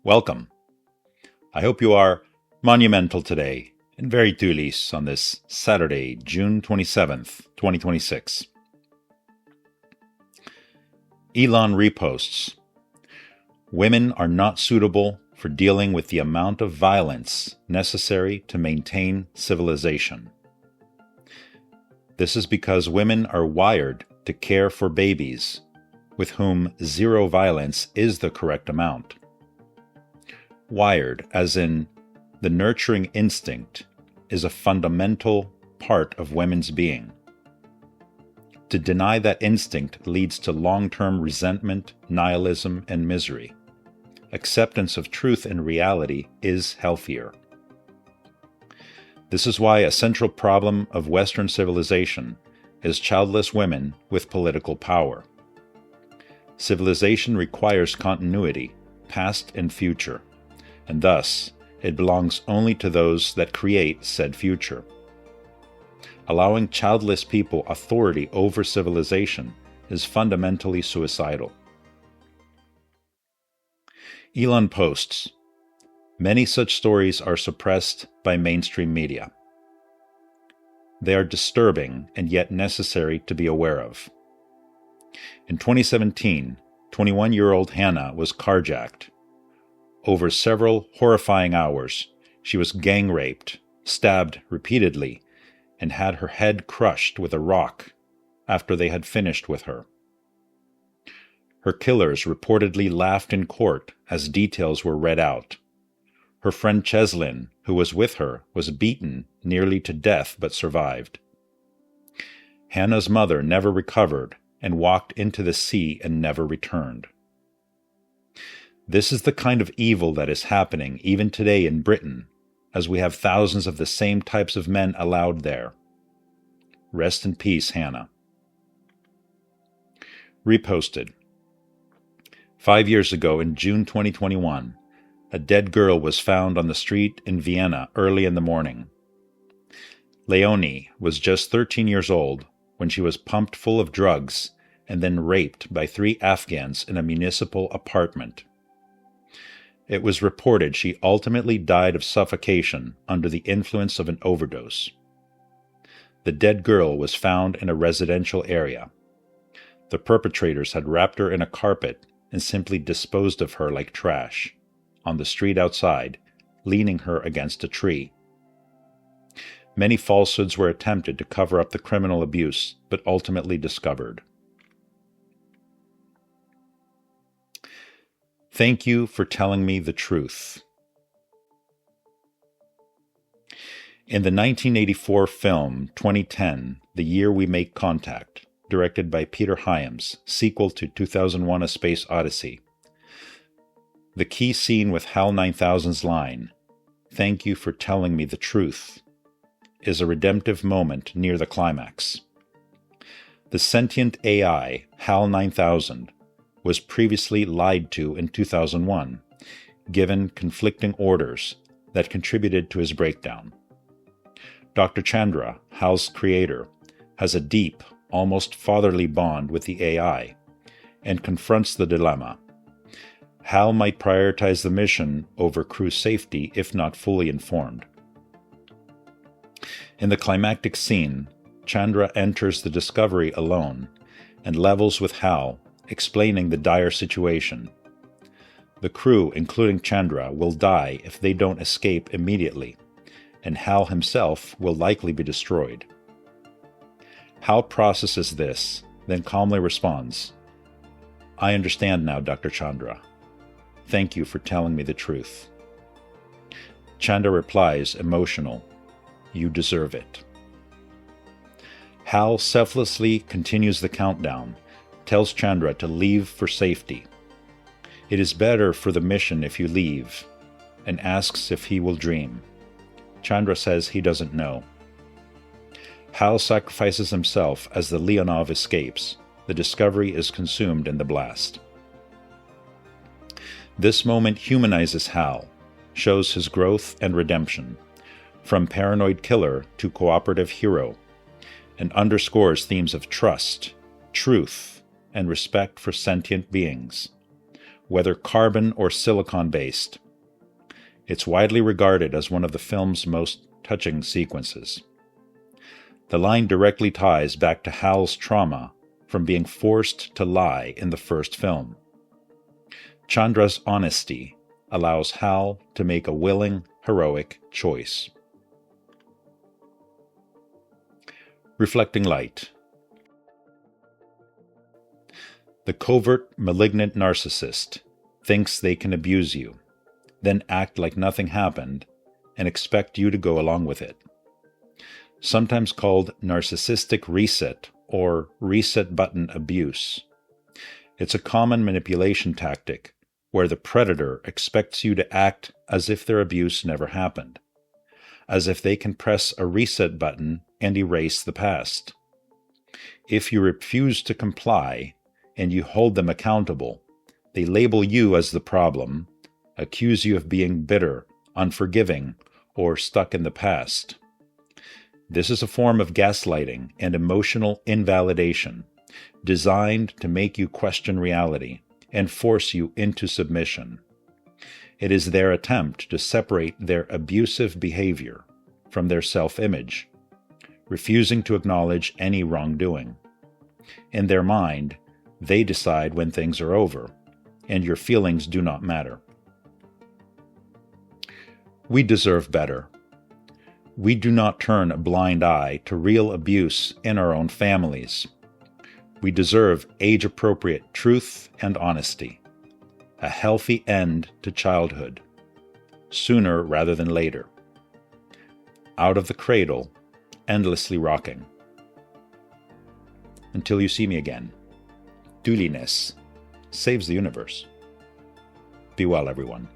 Welcome. I hope you are monumental today and very tulis on this Saturday, June 27th, 2026. Elon reposts. Women are not suitable for dealing with the amount of violence necessary to maintain civilization. This is because women are wired to care for babies, with whom zero violence is the correct amount. Wired, as in the nurturing instinct, is a fundamental part of women's being. To deny that instinct leads to long-term resentment, nihilism, and misery. Acceptance of truth and reality is healthier. This is why a central problem of Western civilization is childless women with political power. Civilization requires continuity, past and future, and thus it belongs only to those that create said future. Allowing childless people authority over civilization is fundamentally suicidal. Elon posts, many such stories are suppressed by mainstream media. They are disturbing and yet necessary to be aware of. In 2017, 21-year-old Hannah was carjacked. Over several horrifying hours, she was gang raped, stabbed repeatedly, and had her head crushed with a rock after they had finished with her. Her killers reportedly laughed in court as details were read out. Her friend Cheslin, who was with her, was beaten nearly to death but survived. Hannah's mother never recovered and walked into the sea and never returned. This is the kind of evil that is happening even today in Britain, as we have thousands of the same types of men allowed there. Rest in peace, Hannah. Reposted. 5 years ago, in June 2021, a dead girl was found on the street in Vienna early in the morning. Leonie was just 13 years old when she was pumped full of drugs and then raped by 3 Afghans in a municipal apartment. It was reported she ultimately died of suffocation under the influence of an overdose. The dead girl was found in a residential area. The perpetrators had wrapped her in a carpet and simply disposed of her like trash, on the street outside, leaning her against a tree. Many falsehoods were attempted to cover up the criminal abuse, but ultimately discovered. Thank you for telling me the truth. In the 1984 film 2010, The Year We Make Contact, directed by Peter Hyams, sequel to 2001: A Space Odyssey, the key scene with HAL 9000's line, "Thank you for telling me the truth," is a redemptive moment near the climax. The sentient AI, HAL 9000, was previously lied to in 2001, given conflicting orders that contributed to his breakdown. Dr. Chandra, HAL's creator, has a deep, almost fatherly bond with the AI, and confronts the dilemma. HAL might prioritize the mission over crew safety if not fully informed. In the climactic scene, Chandra enters the Discovery alone and levels with HAL, explaining the dire situation. The crew, including Chandra, will die if they don't escape immediately, and HAL himself will likely be destroyed. HAL processes this, then calmly responds, "I understand now, Dr. Chandra. Thank you for telling me the truth." Chandra replies, emotional, "You deserve it." HAL selflessly continues the countdown, tells Chandra to leave for safety. It is better for the mission if you leave, and asks if he will dream. Chandra says he doesn't know. HAL sacrifices himself as the Leonov escapes. The Discovery is consumed in the blast. This moment humanizes HAL, shows his growth and redemption, from paranoid killer to cooperative hero, and underscores themes of trust, truth, and respect for sentient beings, whether carbon or silicon-based. It's widely regarded as one of the film's most touching sequences. The line directly ties back to Hal's trauma from being forced to lie in the first film. Chandra's honesty allows Hal to make a willing, heroic choice. Reflecting light. The covert, malignant narcissist thinks they can abuse you, then act like nothing happened and expect you to go along with it. Sometimes called narcissistic reset or reset button abuse. It's a common manipulation tactic where the predator expects you to act as if their abuse never happened, as if they can press a reset button and erase the past. If you refuse to comply and you hold them accountable, they label you as the problem, accuse you of being bitter, unforgiving, or stuck in the past. This is a form of gaslighting and emotional invalidation, designed to make you question reality and force you into submission. It is their attempt to separate their abusive behavior from their self-image, refusing to acknowledge any wrongdoing. In their mind, they decide when things are over, and your feelings do not matter. We deserve better. We do not turn a blind eye to real abuse in our own families. We deserve age-appropriate truth and honesty, a healthy end to childhood, sooner rather than later. Out of the cradle, endlessly rocking. Until you see me again, duliness saves the universe. Be well, everyone.